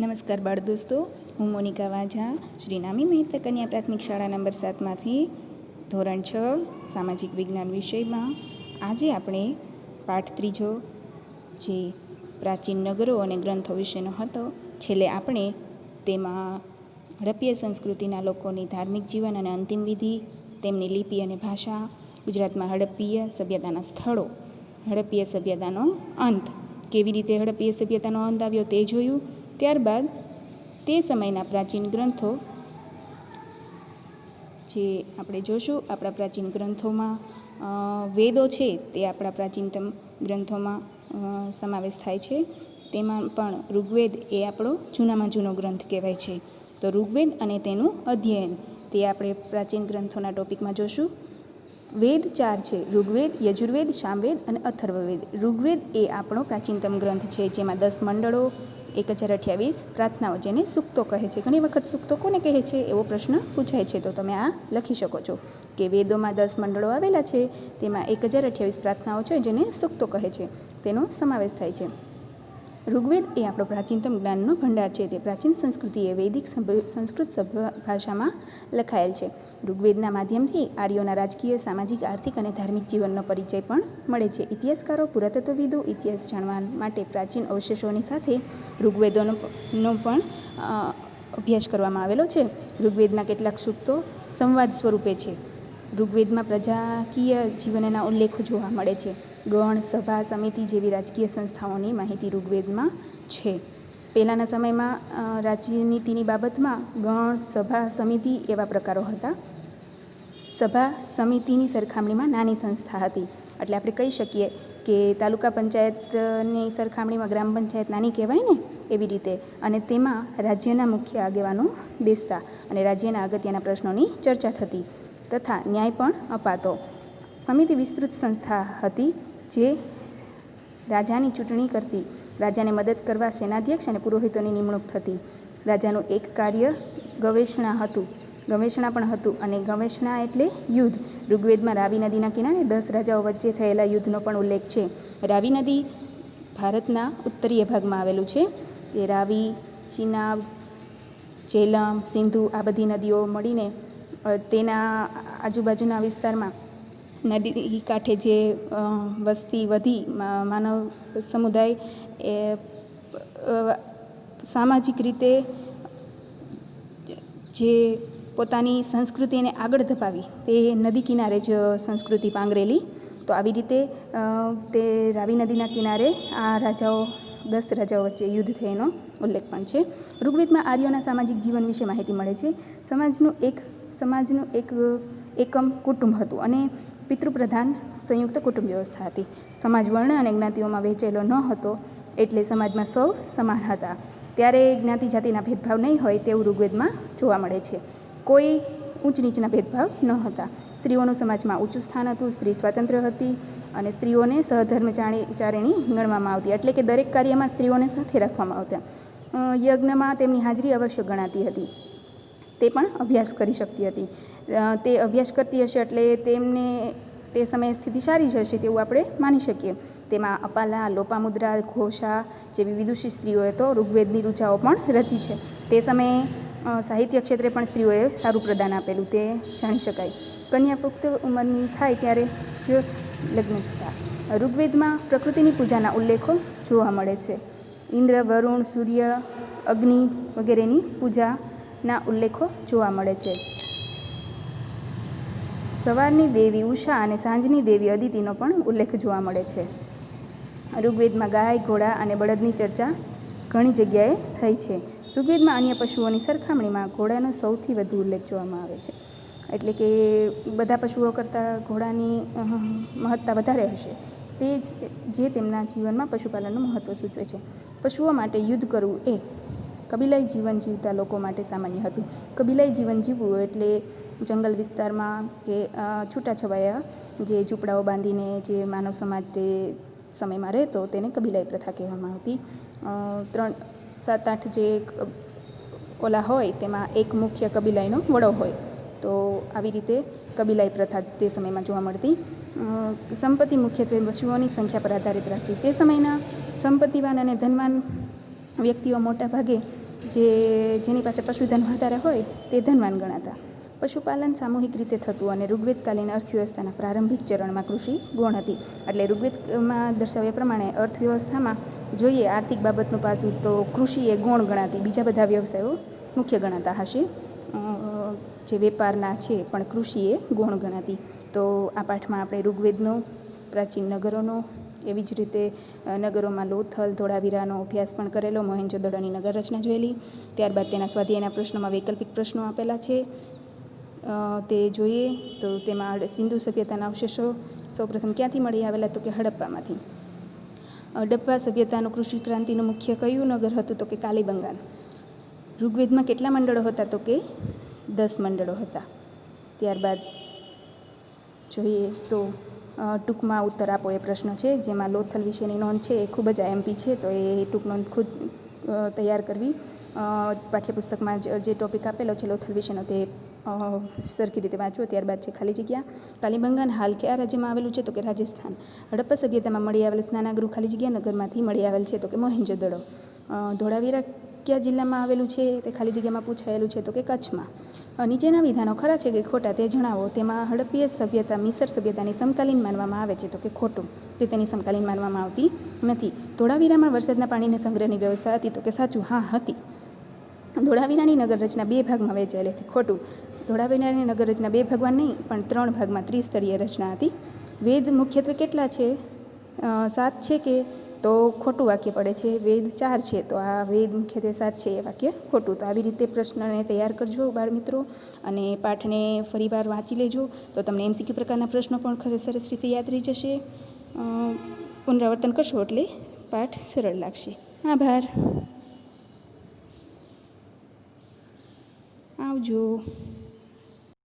નમસ્કાર બાળ દોસ્તો, હું મોનિકા વાઝા શ્રી નામી મહેતા કન્યા પ્રાથમિક શાળા નંબર 7માંથી ધોરણ 6 સામાજિક વિજ્ઞાન વિષયમાં આજે આપણે પાઠ 3 જે પ્રાચીન નગરો અને ગ્રંથો વિશેનો હતો. છેલ્લે આપણે તેમાં હડપ્પીય સંસ્કૃતિના લોકોની ધાર્મિક જીવન અને અંતિમ વિધિ, તેમની લિપિ અને ભાષા, ગુજરાતમાં હડપ્પીય સભ્યતાના સ્થળો, હડપ્પીય સભ્યતાનો અંત, કેવી રીતે હડપ્પીય સભ્યતાનો અંત આવ્યો તે જોયું. ત્યારબાદ તે સમયના પ્રાચીન ગ્રંથો જે આપણે જોશું. આપણા પ્રાચીન ગ્રંથોમાં વેદો છે તે આપણા પ્રાચીનતમ ગ્રંથોમાં સમાવેશ થાય છે. તેમાં પણ ઋગ્વેદ એ આપણો જૂનામાં જૂનો ગ્રંથ કહેવાય છે. તો ઋગ્વેદ અને તેનું અધ્યયન તે આપણે પ્રાચીન ગ્રંથોના ટોપિકમાં જોશું. વેદ 4 છે: ઋગ્વેદ, યજુર્વેદ, સામવેદ અને અથર્વવેદ. ઋગ્વેદ એ આપણો પ્રાચીનતમ ગ્રંથ છે, જેમાં 10 મંડળો, 1028 પ્રાર્થનાઓ, જેને સૂક્તો કહે છે. ઘણી વખત સૂક્તો કોને કહે છે એવો પ્રશ્ન પૂછાય છે, તો તમે આ લખી શકો છો કે વેદોમાં 10 મંડળો આવેલા છે, તેમાં 1028 પ્રાર્થનાઓ છે જેને સૂક્તો કહે છે, તેનો સમાવેશ થાય છે. ઋગ્વેદ એ આપણો પ્રાચીનતમ જ્ઞાનનો ભંડાર છે. તે પ્રાચીન સંસ્કૃતિ એ વૈદિક સંસ્કૃત સભ્ય ભાષામાં લખાયેલ છે. ઋગ્વેદના માધ્યમથી આર્યોના રાજકીય, સામાજિક, આર્થિક અને ધાર્મિક જીવનનો પરિચય પણ મળે છે. ઇતિહાસકારો, પુરાતત્વવિદો ઇતિહાસ જાણવા માટે પ્રાચીન અવશેષોની સાથે ઋગ્વેદોનો પણ અભ્યાસ કરવામાં આવેલો છે. ઋગ્વેદના કેટલાક સૂક્તો સંવાદ સ્વરૂપે છે. ઋગ્વેદમાં પ્રજાકીય જીવનના ઉલ્લેખો જોવા મળે છે. ગણ, સભા, સમિતિ જેવી રાજકીય સંસ્થાઓની માહિતી ઋગ્વેદમાં છે. પહેલાંના સમયમાં રાજનીતિની બાબતમાં ગણ, સભા, સમિતિ એવા પ્રકારો હતા. સભા સમિતિની સરખામણીમાં નાની સંસ્થા હતી. એટલે આપણે કહી શકીએ કે તાલુકા પંચાયતની સરખામણીમાં ગ્રામ પંચાયત નાની કહેવાય ને, એવી રીતે. અને તેમાં રાજ્યના મુખ્ય આગેવાનો બેસતા અને રાજ્યના અગત્યના પ્રશ્નોની ચર્ચા થતી તથા ન્યાય પણ અપાતો. સમિતિ વિસ્તૃત સંસ્થા હતી જે રાજાની ચૂંટણી કરતી. રાજાને મદદ કરવા સેનાધ્યક્ષ અને પુરોહિતોની નિમણૂક થતી. રાજાનું એક કાર્ય ગવેષણા પણ હતું. અને ગવેષણા એટલે યુદ્ધ. ઋગ્વેદમાં રાવી નદીના કિનારે 10 રાજાઓ વચ્ચે થયેલા યુદ્ધનો પણ ઉલ્લેખ છે. રાવી નદી ભારતના ઉત્તરીય ભાગમાં આવેલું છે. તે રાવી, ચિનાબ, ઝેલમ, સિંધુ આ બધી નદીઓ મળીને તેના આજુબાજુના વિસ્તારમાં નદી કાંઠે જે વસ્તી વધી, માનવ સમુદાય એ સામાજિક રીતે જે પોતાની સંસ્કૃતિને આગળ ધપાવી તે નદી કિનારે જ સંસ્કૃતિ પાંગરેલી. તો આવી રીતે તે રાવી નદીના કિનારે આ 10 રાજાઓ વચ્ચે યુદ્ધ થયેનો ઉલ્લેખ પણ છે. ઋગ્વેદમાં આર્યોના સામાજિક જીવન વિશે માહિતી મળે છે. સમાજનું એક એકમ કુટુંબ હતું અને પિતૃપ્રધાન સંયુક્ત કુટુંબ વ્યવસ્થા હતી. સમાજ વર્ણ અને જ્ઞાતિઓમાં વહેંચેલો ન હતો, એટલે સમાજમાં સૌ સમાન હતા. ત્યારે જ્ઞાતિ જાતિના ભેદભાવ નહીં હોય તેવું ઋગ્વેદમાં જોવા મળે છે. કોઈ ઊંચ નીચના ભેદભાવ ન હતા. સ્ત્રીઓનું સમાજમાં ઊંચું સ્થાન હતું. સ્ત્રી સ્વાતંત્ર્ય હતી અને સ્ત્રીઓને સહધર્મચારિણી ગણવામાં આવતી. એટલે કે દરેક કાર્યમાં સ્ત્રીઓને સાથે રાખવામાં આવતા. યજ્ઞમાં તેમની હાજરી અવશ્ય ગણાતી હતી. તે પણ અભ્યાસ કરી શકતી હતી. તે અભ્યાસ કરતી હશે એટલે તેમને તે સમયે સ્થિતિ સારી જ હશે તેવું આપણે માની શકીએ. તેમાં અપાલા, લોપામુદ્રા, ઘોષા જેવી વિદુષી સ્ત્રીઓએ તો ઋગ્વેદની ઋચાઓ પણ રચી છે. તે સમયે સાહિત્ય ક્ષેત્રે પણ સ્ત્રીઓએ સારું પ્રદાન આપેલું તે જાણી શકાય. કન્યા પુખ્ત ઉંમરની થાય ત્યારે જ લગ્ન થતા. ઋગ્વેદમાં પ્રકૃતિની પૂજાના ઉલ્લેખો જોવા મળે છે. ઇન્દ્ર, વરુણ, સૂર્ય, અગ્નિ વગેરેની પૂજાના ઉલ્લેખો જોવા મળે છે. સવારની દેવી ઉષા અને સાંજની દેવી અદિતિનો પણ ઉલ્લેખ જોવા મળે છે. ઋગ્વેદમાં ગાય, ઘોડા અને બળદની ચર્ચા ઘણી જગ્યાએ થઈ છે. ઋગ્વેદમાં અન્ય પશુઓની સરખામણીમાં ઘોડાનો સૌથી વધુ ઉલ્લેખ જોવામાં આવે છે. એટલે કે બધા પશુઓ કરતાં ઘોડાની મહત્તા વધારે હશે. તે જે તેમના જીવનમાં પશુપાલનનું મહત્ત્વ સૂચવે છે. પશુઓ માટે યુદ્ધ કરવું એ કબીલાઈ જીવન જીવતા લોકો માટે સામાન્ય હતું. કબીલાઈ જીવન જીવવું એટલે જંગલ વિસ્તારમાં કે છૂટાછવાયા જે ઝૂંપડાઓ બાંધીને જે માનવ સમાજ તે સમયમાં રહેતો તેને કબીલાઈ પ્રથા કહેવામાં આવતી. 7-8 જે ઓલા હોય તેમાં એક મુખ્ય કબીલાઈનો વડો હોય. તો આવી રીતે કબીલાઈ પ્રથા તે સમયમાં જોવા મળતી. સંપત્તિ મુખ્યત્વે પશુઓની સંખ્યા પર આધારિત રાખતી. તે સમયના સંપત્તિવાન અને ધનવાન વ્યક્તિઓ મોટા ભાગે જેની પાસે પશુધન વધારે હોય તે ધનવાન ગણાતા. પશુપાલન સામૂહિક રીતે થતું અને ઋગ્વેદકાલીન અર્થવ્યવસ્થાના પ્રારંભિક ચરણમાં કૃષિ ગૌણ હતી. એટલે ઋગ્વેદમાં દર્શાવ્યા પ્રમાણે અર્થવ્યવસ્થામાં જોઈએ આર્થિક બાબતનું પાસું તો કૃષિ એ ગૌણ ગણાતી, બીજા બધા વ્યવસાયો મુખ્ય ગણાતા હશે. જે વેપારના છે પણ કૃષિ એ ગૌણ ગણાતી. તો આ પાઠમાં આપણે ઋગ્વેદનો, પ્રાચીન નગરોનો, એવી જ રીતે નગરોમાં લોથલ, ધોળાવીરાનો અભ્યાસ પણ કરેલો, મોહેંજો-દડોની નગર રચના જોયેલી. ત્યારબાદ તેના સ્વાધ્યાયના પ્રશ્નોમાં વૈકલ્પિક પ્રશ્નો આપેલા છે, તે જોઈએ. તો તેમાં સિંધુ સભ્યતાના અવશેષો સૌપ્રથમ ક્યાંથી મળી આવેલા? તો કે હડપ્પામાંથી. હડપ્પા સભ્યતાનું કૃષિ ક્રાંતિનું મુખ્ય કયું નગર હતું? તો કે કાલીબંગાન. ઋગ્વેદમાં કેટલા મંડળો હતા? તો કે 10 મંડળો હતા. ત્યારબાદ જોઈએ તો ટૂંકમાં ઉત્તર આપો એ પ્રશ્ન છે, જેમાં લોથલ વિશેની નોંધ છે એ ખૂબ જ આઈએમપી છે, તો એ ટૂંક નોંધ ખુદ તૈયાર કરવી. પાઠ્યપુસ્તકમાં જે ટોપિક આપેલો છે લોથલ વિશેનો તે સરખી રીતે વાંચવો. ત્યારબાદ છે ખાલી જગ્યા. કાલીબંગાન હાલ કયા રાજ્યમાં આવેલું છે? તો કે રાજસ્થાન. હડપ્પા સભ્યતામાં મળી આવેલ સ્નાનાગૃહ ખાલી જગ્યા નગરમાંથી મળી આવેલ છે? તો કે મોહેંજો-દડો. ધોળાવીરા કયા જિલ્લામાં આવેલું છે? તે ખાલી જગ્યામાં પૂછાયેલું છે? તો કે કચ્છમાં. નીચેના વિધાનો ખરા છે કે ખોટા તે જણાવો. તેમાં હડપ્પીય સભ્યતા મિસર સભ્યતાની સમકાલીન માનવામાં આવે છે? તો કે ખોટું, તે તેની સમકાલીન માનવામાં આવતી નથી. ધોળાવીરામાં વરસાદના પાણીના સંગ્રહની વ્યવસ્થા હતી? તો કે સાચું, હા હતી. ધોળાવીરાની નગર રચના 2 ભાગમાં વહેંચાયેલી હતી? ખોટું, ધોળાવીરાની નગર રચના 2 ભાગમાં નહીં પણ 3 ભાગમાં ત્રિસ્તરીય રચના હતી. વેદ મુખ્યત્વે કેટલા છે? 7 છે કે? તો ખોટું વાક્ય પડે છે. વેદ 4 છે, તો આ વેદ મુખ્યત્વે 7 છે એ વાક્ય ખોટું. તો આવી રીતે પ્રશ્નને તૈયાર કરજો બાળમિત્રો, અને પાઠને ફરીવાર વાંચી લેજો, તો તમને MCQ પ્રકારના પ્રશ્નો પણ સરસ રીતે યાદ રહી જશે. પુનરાવર્તન કરશો એટલે પાઠ સરળ લાગશે. આભાર. આવજો.